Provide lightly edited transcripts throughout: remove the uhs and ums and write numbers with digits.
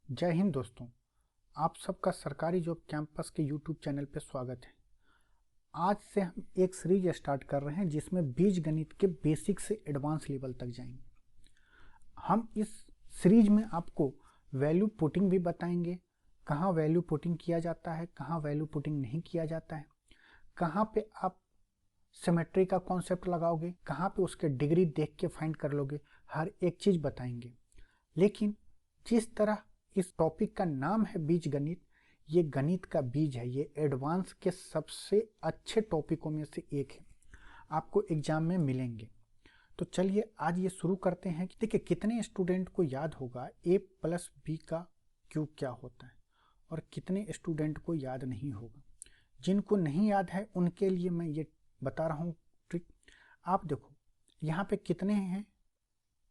जय हिंद दोस्तों। आप सबका सरकारी जॉब कैंपस के यूट्यूब चैनल पे स्वागत है। आज से हम एक सीरीज स्टार्ट कर रहे हैं जिसमें बीज गणित के बेसिक से एडवांस लेवल तक जाएंगे। हम इस सीरीज में आपको वैल्यू पुटिंग भी बताएंगे, कहाँ वैल्यू पुटिंग किया जाता है, कहाँ वैल्यू पुटिंग नहीं किया जाता है, कहाँ पे आप सिमेट्री का कॉन्सेप्ट लगाओगे, कहाँ पे उसके डिग्री देख के फाइंड कर लोगे, हर एक चीज़ बताएंगे। लेकिन जिस तरह इस टॉपिक का नाम है बीज गणित, ये गणित का बीज है, ये एडवांस के सबसे अच्छे टॉपिकों में से एक है, आपको एग्जाम में मिलेंगे। तो चलिए आज ये शुरू करते हैं कि देखिए कितने स्टूडेंट को याद होगा a प्लस बी का क्यूब क्या होता है और कितने स्टूडेंट को याद नहीं होगा। जिनको नहीं याद है उनके लिए मैं ये बता रहा हूँ ट्रिक। आप देखो यहाँ पे कितने हैं,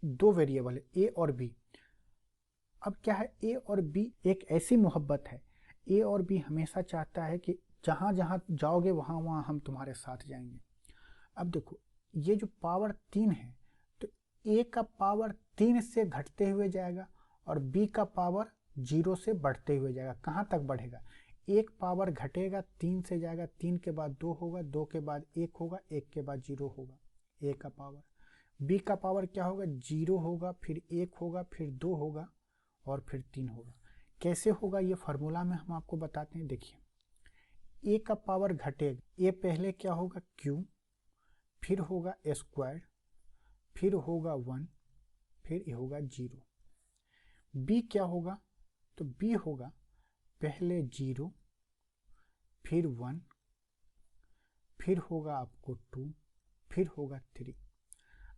दो वेरिएबल है ए और बी। अब क्या है, ए और बी एक ऐसी मोहब्बत है, ए और बी हमेशा चाहता है कि जहाँ जहाँ जाओगे वहाँ वहाँ हम तुम्हारे साथ जाएंगे। अब देखो ये जो पावर 3 है तो ए का पावर 3 से घटते हुए जाएगा और बी का पावर 0 से बढ़ते हुए जाएगा। कहाँ तक बढ़ेगा, एक पावर घटेगा 3 से जाएगा, 3 के बाद 2 होगा, 2 के बाद 1 होगा, 1 के बाद 0 होगा ए का पावर। बी का पावर क्या होगा, 0 होगा, फिर 1 होगा, फिर 2 होगा और फिर 3 होगा। कैसे होगा ये फार्मूला में हम आपको बताते हैं। देखिए ए का पावर घटेगा, ए पहले क्या होगा क्यू, फिर होगा स्क्वायर, फिर होगा 1, फिर ये होगा 0। बी क्या होगा, तो बी होगा पहले 0, फिर 1, फिर होगा आपको 2, फिर होगा 3।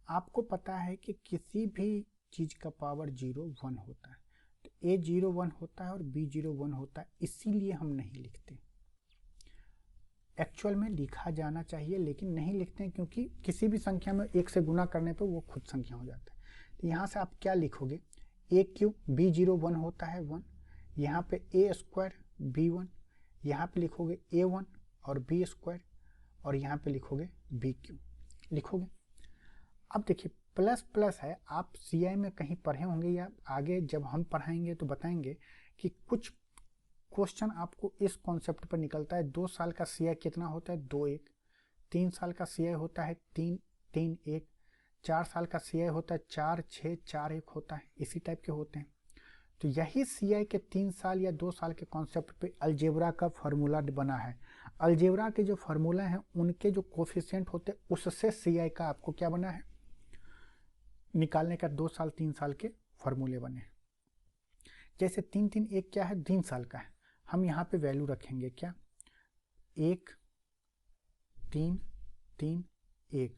आपको पता है कि किसी भी चीज़ का पावर 0 1 होता है, तो ए 0 1 होता है और बी 0 1 होता है, इसीलिए हम नहीं लिखते। एक्चुअल में लिखा जाना चाहिए लेकिन नहीं लिखते हैं क्योंकि किसी भी संख्या में 1 से गुना करने पर वो खुद संख्या हो जाता है। तो यहाँ से आप क्या लिखोगे, ए क्यू बी 0 1 होता है 1, यहाँ पे ए स्क्वायर बी 1, यहाँ पे लिखोगे ए 1 और बी स्क्वायर और यहाँ पे लिखोगे बी क्यू लिखोगे। अब देखिए प्लस प्लस है, आप सीआई में कहीं पढ़े होंगे या आगे जब हम पढ़ाएंगे तो बताएंगे कि कुछ क्वेश्चन आपको इस कॉन्सेप्ट पर निकलता है। 2 साल का सीआई कितना होता है, 2 1। 3 साल का सीआई होता है 3 3 1। 4 साल का सीआई होता है 4 6 4 1 होता है, इसी टाइप के होते हैं। तो यही सीआई के 3 साल या 2 साल के कॉन्सेप्ट पे अलजेब्रा का फार्मूला बना है। अलजेब्रा के जो फार्मूला हैं उनके जो कोफिशिएंट होते हैं उससे सीआई का आपको क्या बना है, निकालने का 2 साल 3 साल के फार्मूले बने। जैसे 3 3 1 क्या है, 3 साल का है, हम यहाँ पे वैल्यू रखेंगे क्या, 1 3 3 1।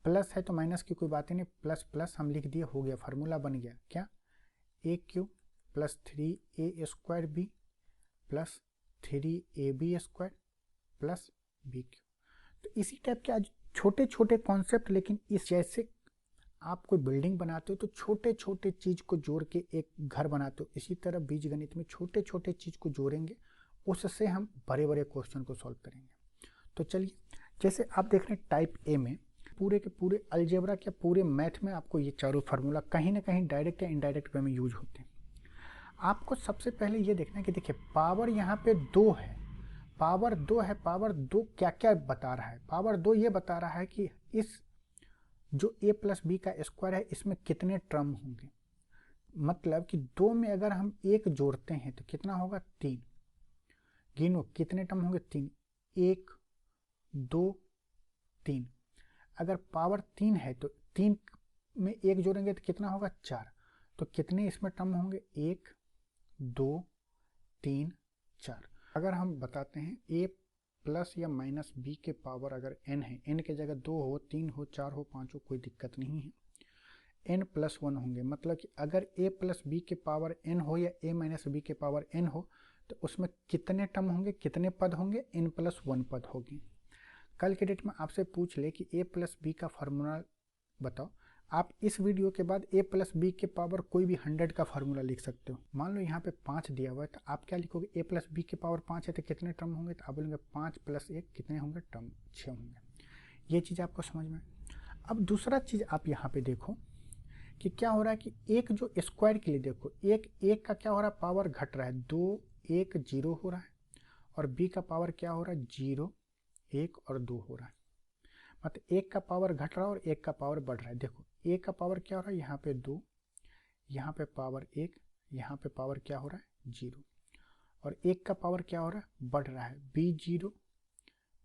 प्लस है तो माइनस की कोई बात ही नहीं, प्लस प्लस हम लिख दिए, हो गया फार्मूला बन गया क्या, a cube plus 3 a square b plus 3 a b square plus b cube. तो इसी टाइप के आज छोटे छोटे कॉन्सेप्ट, लेकिन इस जैसे आप कोई बिल्डिंग बनाते हो तो छोटे छोटे चीज़ को जोड़ के एक घर बनाते हो, इसी तरह बीज गणित में छोटे छोटे चीज़ को जोड़ेंगे, उससे हम बड़े बड़े क्वेश्चन को सॉल्व करेंगे। तो चलिए, जैसे आप देख रहे हैं टाइप ए में पूरे के पूरे अलजेब्रा के पूरे मैथ में आपको ये चारों फार्मूला कहीं ना कहीं डायरेक्ट या इनडायरेक्ट वे में यूज होते हैं। आपको सबसे पहले ये देखना है कि देखिए पावर यहाँ पे 2 है, पावर 2 है, पावर 2 क्या क्या बता रहा है, पावर 2 ये बता रहा है कि इस जो a प्लस बी का स्क्वायर है इसमें कितने टर्म होंगे। मतलब कि 2 में अगर हम 1 जोड़ते हैं तो कितना होगा, 3। गिनो कितने टर्म होंगे, 3, 1 2 3। अगर पावर 3 है तो 3 में 1 जोड़ेंगे तो कितना होगा, 4। तो कितने इसमें टर्म होंगे, 1 2 3 4। अगर हम बताते हैं a प्लस या माइनस बी के पावर अगर n है, n के जगह 2 हो 3 हो 4 हो 5 हो कोई दिक्कत नहीं है, n प्लस 1 होंगे। मतलब कि अगर a प्लस बी के पावर n हो या a माइनस बी के पावर n हो तो उसमें कितने टर्म होंगे, कितने पद होंगे, n प्लस 1 पद होगी। कल के डेट में आपसे पूछ ले कि a प्लस बी का फार्मूला बताओ, आप इस वीडियो के बाद a प्लस बी के पावर कोई भी 100 का फार्मूला लिख सकते हो। मान लो यहाँ पे 5 दिया हुआ है तो आप क्या लिखोगे, a प्लस बी के पावर 5 है तो कितने टर्म होंगे, तो आप बोलेंगे 5 प्लस 1 कितने होंगे, टर्म 6 होंगे। ये चीज़ आपको समझ में। अब दूसरा चीज़ आप यहाँ पे देखो कि क्या हो रहा है कि एक जो स्क्वायर के लिए देखो, एक का क्या हो रहा है, पावर घट रहा है, 2 1 0 हो रहा है, और बी का पावर क्या हो रहा है, 0 1 और 2 हो रहा है। मतलब एक का पावर घट रहा है और एक का पावर बढ़ रहा है। देखो एक का पावर क्या हो रहा है, यहाँ पे 2, यहाँ पे पावर 1, यहाँ पे पावर क्या हो रहा है 0, और एक का पावर क्या हो रहा है, बढ़ रहा है, B0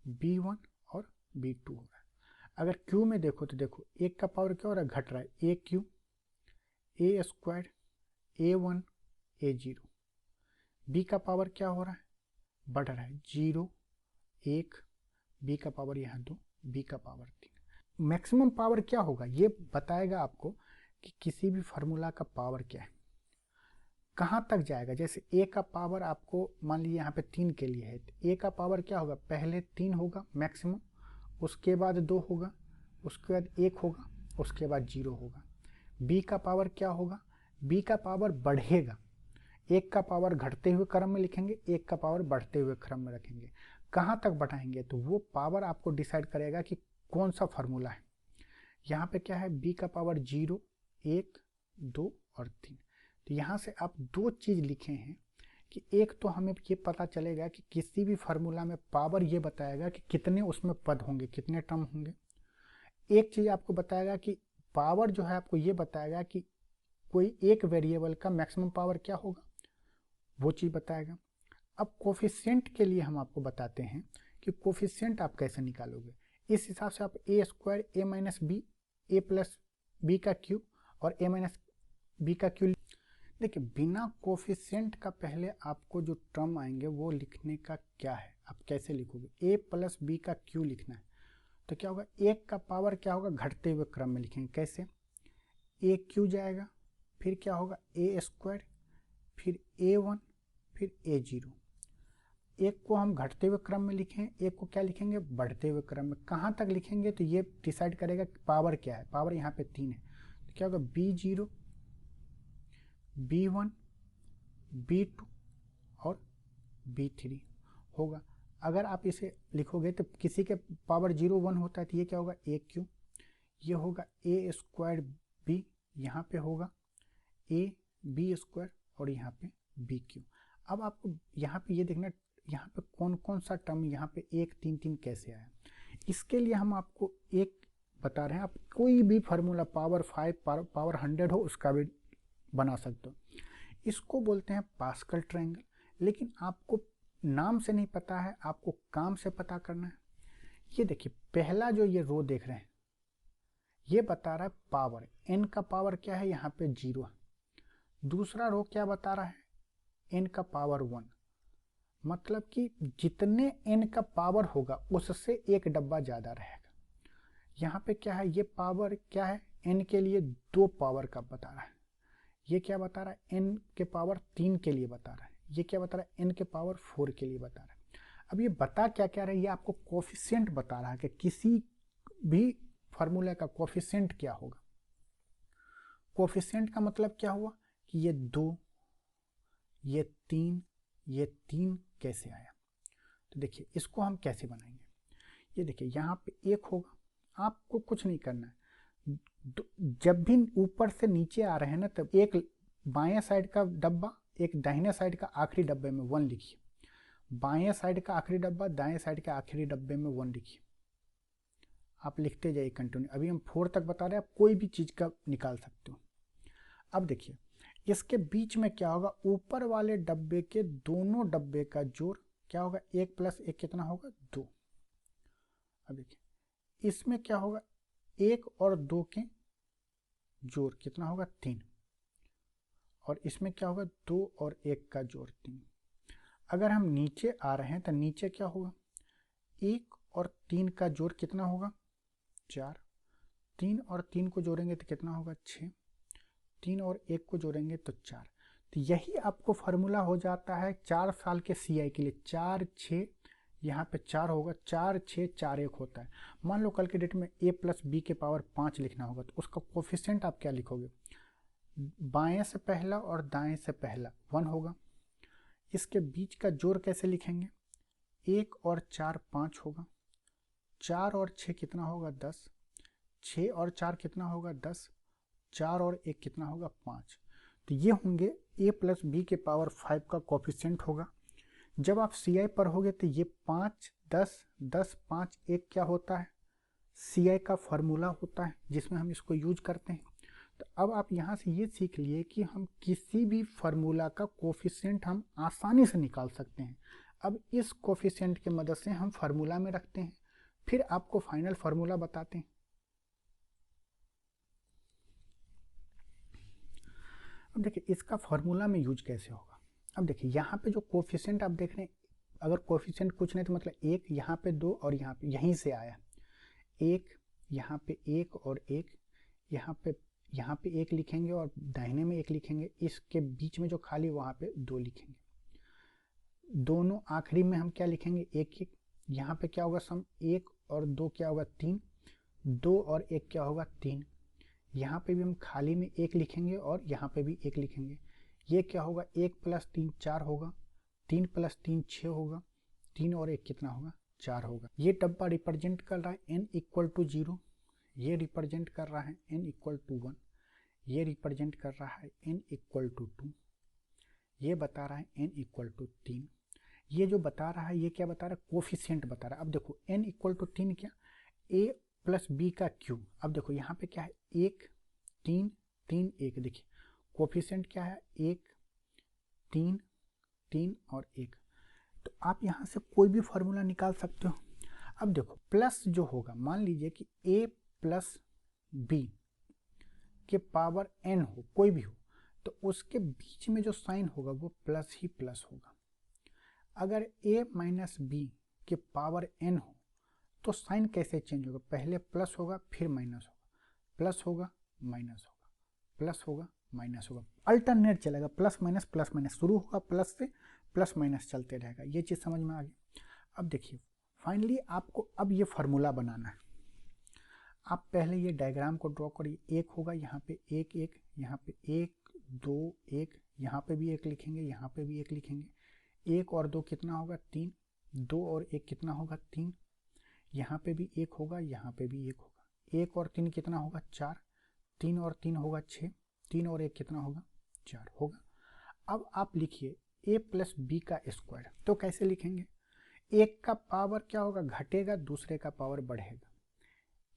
B1 और B2 हो रहा है। अगर Q में देखो तो देखो एक का पावर क्या हो रहा है, घट रहा है, AQ A square A1 A0, B का पावर क्या हो रहा है, बढ़ रहा है, 0 1, B का पावर यहाँ 2, B का पावर 3। मैक्सिमम पावर क्या होगा ये बताएगा आपको कि किसी भी फार्मूला का पावर क्या है, कहाँ तक जाएगा। जैसे ए का पावर आपको मान लीजिए यहाँ पे 3 के लिए है, तो ए का पावर क्या होगा, पहले 3 होगा मैक्सिमम, उसके बाद 2 होगा, उसके बाद 1 होगा, उसके बाद 0 होगा। बी का पावर क्या होगा, बी का पावर बढ़ेगा, एक का पावर घटते हुए क्रम में लिखेंगे, एक का पावर बढ़ते हुए क्रम में रखेंगे। कहाँ तक बढ़ाएंगे तो वो पावर आपको डिसाइड करेगा कि कौन सा फार्मूला है। यहाँ पे क्या है, बी का पावर 0 1 2 और 3। तो यहाँ से आप दो चीज़ लिखे हैं कि एक तो हमें ये पता चलेगा कि किसी भी फार्मूला में पावर ये बताएगा कि कितने उसमें पद होंगे, कितने टर्म होंगे। एक चीज़ आपको बताएगा कि पावर जो है आपको ये बताएगा कि कोई एक वेरिएबल का मैक्सिमम पावर क्या होगा, वो चीज़ बताएगा। अब कोफिशिएंट के लिए हम आपको बताते हैं कि कोफिशिएंट आप कैसे निकालोगे। इस हिसाब से आप ए स्क्वायर ए माइनस बी, ए प्लस बी का क्यू और ए माइनस बी का क्यू। देखिए बिना कोफिशिएंट का पहले आपको जो टर्म आएंगे वो लिखने का क्या है, आप कैसे लिखोगे, ए प्लस बी का क्यू लिखना है। तो क्या होगा, एक का पावर क्या होगा, घटते हुए क्रम में लिखेंगे, कैसे, ए क्यू जाएगा, फिर क्या होगा ए स्क्वायर, फिर A1, फिर A0। एक को हम घटते हुए क्रम में लिखें, एक को क्या लिखेंगे, बढ़ते हुए क्रम में। कहाँ तक लिखेंगे तो ये डिसाइड करेगा कि पावर क्या है। पावर यहाँ पे 3 है, तो क्या होगा B0 B1 B2 और B3 होगा। अगर आप इसे लिखोगे तो किसी के पावर 0 1 होता है तो ये क्या होगा AQ, ये होगा ए स्क्वायर बी, यहाँ पे होगा ए बी स्क्वायर और यहाँ पे बी क्यू। अब आपको यहाँ पे ये देखना यहाँ पे कौन कौन सा टर्म, यहाँ पे 1 3 3 कैसे आया। इसके लिए हम आपको एक बता रहे हैं, आप कोई भी फार्मूला पावर 5 पावर 100 हो उसका भी बना सकते हो। इसको बोलते हैं पास्कल ट्रायंगल। लेकिन आपको नाम से नहीं पता है, आपको काम से पता करना है। ये देखिए पहला जो ये रो देख रहे हैं ये बता रहा है पावर, एन का पावर क्या है, यहाँ पे 0 है। दूसरा रो क्या बता रहा है, एन का पावर 1, मतलब कि जितने एन का पावर होगा उससे एक डब्बा ज़्यादा रहेगा। यहाँ पे क्या है, ये पावर क्या है, एन के लिए 2 पावर का बता रहा है। ये क्या बता रहा है, एन के पावर 3 के लिए बता रहा है। ये क्या बता रहा है, एन के पावर 4 के लिए बता रहा है। अब ये बता क्या क्या रहा है, ये आपको कोफिशिएंट बता रहा है कि किसी भी फार्मूला का कोफिशिएंट क्या होगा। कोफिशिएंट का मतलब क्या हुआ कि ये 2 ये 3 ये 3 कैसे आया। तो देखिए इसको हम कैसे बनाएंगे। ये देखिए यहाँ पे 1 होगा, आपको कुछ नहीं करना है। जब भी ऊपर से नीचे आ रहे हैं ना तब एक बाएं साइड का डब्बा, एक दाहिने साइड का आखिरी डब्बे में 1 लिखिए। बाएं साइड का आखिरी डब्बा, दाएं साइड के आखिरी डब्बे में 1 लिखिए। आप लिखते जाइए कंटिन्यू। अभी हम 4 तक बता रहे हैं, आप कोई भी चीज़ का निकाल सकते हो। अब देखिए इसके बीच में क्या होगा, ऊपर वाले डब्बे के दोनों डब्बे का जोड़ क्या होगा, 1 + 1 कितना होगा 2। अब देखिए इसमें क्या होगा, 1 और 2 के जोड़ कितना होगा 3, और इसमें क्या होगा 2 और 1 का जोड़ 3। अगर हम नीचे आ रहे हैं तो नीचे क्या होगा, 1 और 3 का जोड़ कितना होगा 4, 3 और 3 को जोड़ेंगे तो कितना होगा 6, 3 और 1 को जोड़ेंगे तो 4। तो यही आपको फार्मूला हो जाता है 4 साल के CI के लिए। 4 6 यहाँ पे 4 होगा, 4 6 4 1 होता है। मान लो कल के डेट में a + b के पावर 5 लिखना होगा तो उसका कोफिशिएंट आप क्या लिखोगे, बाएं से पहला और दाएं से पहला 1 होगा। इसके बीच का जोड़ कैसे लिखेंगे, 1 और 4 5 होगा, 4 और 6 कितना होगा 10, 6 और 4 कितना होगा 10, 4 और 1 कितना होगा 5। तो ये होंगे a प्लस बी के पावर 5 का कोफिशिएंट होगा। जब आप CI पर होगे तो ये 5 10 10 5 1 क्या होता है, CI का फॉर्मूला होता है जिसमें हम इसको यूज करते हैं। तो अब आप यहाँ से ये सीख लिए कि हम किसी भी फार्मूला का कोफिशिएंट हम आसानी से निकाल सकते हैं। अब इस कोफिशिएंट की मदद से हम फार्मूला में रखते हैं, फिर आपको फाइनल फार्मूला बताते हैं। अब देखिए इसका फार्मूला में यूज कैसे होगा। अब देखिए यहाँ पे जो कोफिशिएंट आप देख रहे हैं, अगर कोफिशिएंट कुछ नहीं तो मतलब 1, यहाँ पे 2 और यहाँ पे यहीं से आया 1, यहाँ पे 1 और 1, यहाँ पे 1 लिखेंगे और दाहिने में 1 लिखेंगे, इसके बीच में जो खाली वहाँ पे 2 लिखेंगे। दोनों आखिरी में हम क्या लिखेंगे 1 1, यहाँ पे क्या होगा सम 1 और 2 क्या होगा 3, 2 और 1 क्या होगा 3, यहाँ पे भी हम खाली में 1 लिखेंगे और यहाँ पे भी 1 लिखेंगे। ये क्या होगा 1 प्लस 3 4 होगा, 3 प्लस 3 6 होगा, 3 और 1 कितना होगा 4 होगा। ये डब्बा रिप्रेजेंट कर रहा है n इक्वल टू 0, ये रिप्रेजेंट कर रहा है n इक्वल टू 1, ये रिप्रेजेंट कर रहा है n इक्वल टू 2, ये बता रहा है n इक्वल टू 3। ये जो बता रहा है ये क्या बता रहा है, कोफिशिएंट बता रहा है। अब देखो n इक्वल टू 3 क्या, a प्लस b का क्यूब। अब देखो यहाँ पे क्या है 1 3 3 1, देखिए कोफिशिएंट क्या है 1 3 3 और 1। तो आप यहाँ से कोई भी फार्मूला निकाल सकते हो। अब देखो प्लस जो होगा, मान लीजिए कि a प्लस b के पावर n हो, कोई भी हो, तो उसके बीच में जो साइन होगा वो प्लस ही प्लस होगा। अगर a माइनस b के पावर n हो तो साइन कैसे चेंज होगा, पहले प्लस होगा फिर माइनस होगा, प्लस होगा माइनस होगा, प्लस होगा माइनस होगा, अल्टरनेट चलेगा, प्लस माइनस शुरू होगा प्लस से, प्लस माइनस चलते रहेगा। ये चीज़ समझ में आ गई। अब देखिए फाइनली आपको अब ये फार्मूला बनाना है। आप पहले ये डायग्राम को ड्रॉ करिए, 1 होगा यहाँ पे 1 1, यहाँ पे 1 2 1, यहाँ पे भी 1 लिखेंगे, यहाँ पे भी 1 लिखेंगे, 1 और 2 कितना होगा 3, 2 और 1 कितना होगा 3, यहाँ पे भी 1 होगा, यहाँ पे भी 1 होगा, 1 और 3 कितना होगा 4, 3 और 3 होगा 6, 3 और 1 कितना होगा 4 होगा। अब आप लिखिए a प्लस बी का स्क्वायर। तो कैसे लिखेंगे, एक का पावर क्या होगा घटेगा, दूसरे का पावर बढ़ेगा,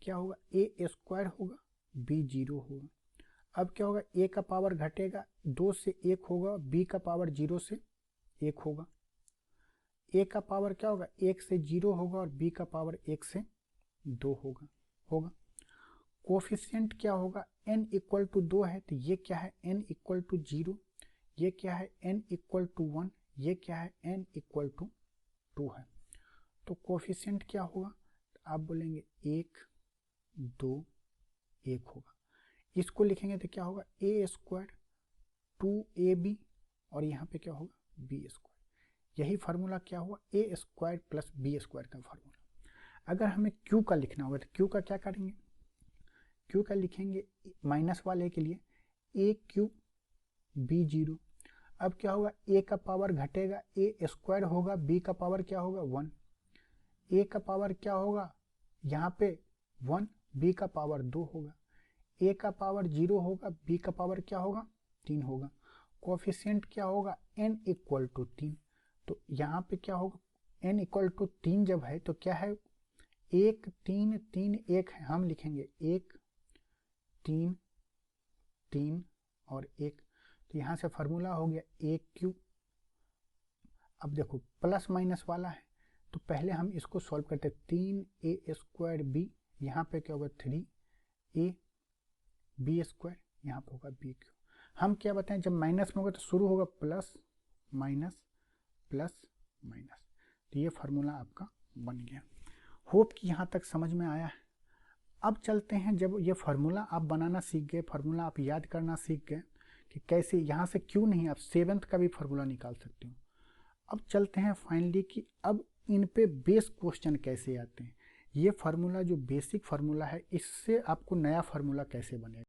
क्या होगा a स्क्वायर होगा, b 0 होगा। अब क्या होगा a का पावर घटेगा, 2 से 1 होगा, b का पावर 0 से 1 होगा, a का पावर क्या होगा 1 से 0 होगा और b का पावर 1 से 2 होगा। कोफिशिएंट क्या होगा n इक्वल टू 2 है, तो ये क्या है n इक्वल टू 0, ये क्या है n इक्वल टू 1, ये क्या है n इक्वल टू 2 है। तो कोफिशिएंट क्या होगा, आप बोलेंगे 1 2 1 होगा। इसको लिखेंगे तो क्या होगा a स्क्वायर 2ab और यहाँ पे क्या होगा b स्क्वायर। यही फार्मूला क्या हुआ a square plus b square का फार्मूला। अगर हमें q का लिखना होगा तो q का क्या करेंगे, q का लिखेंगे माइनस वाले के लिए a क्यूब b 0। अब क्या होगा a का पावर घटेगा, a स्क्वायर होगा, b का पावर क्या होगा 1, a का पावर क्या होगा यहाँ पे 1, b का पावर 2 होगा, a का पावर 0 होगा, b का पावर क्या होगा 3 होगा। कोफिशिएंट क्या होगा n इक्वल टू 3। तो यहाँ पे क्या होगा n इक्वल टू 3 जब है तो क्या है 1 3 3 1 है, हम लिखेंगे 1 3 3 और 1। तो यहाँ से फार्मूला हो गया a क्यूब। अब देखो प्लस माइनस वाला है तो पहले हम इसको सॉल्व करते हैं, 3a स्क्वायर b, यहाँ पे क्या होगा 3a b स्क्वायर, यहाँ पे होगा b क्यूब। हम क्या बताएं जब माइनस में होगा तो शुरू होगा प्लस माइनस प्लस माइनस। तो ये फार्मूला आपका बन गया। होप कि यहाँ तक समझ में आया है। अब चलते हैं, जब ये फार्मूला आप बनाना सीख गए, फार्मूला आप याद करना सीख गए कि कैसे यहाँ से क्यों नहीं आप 7th का भी फार्मूला निकाल सकते हो। अब चलते हैं फाइनली कि अब इन पे बेस क्वेश्चन कैसे आते हैं। ये फार्मूला जो बेसिक फार्मूला है इससे आपको नया फार्मूला कैसे बनेगा।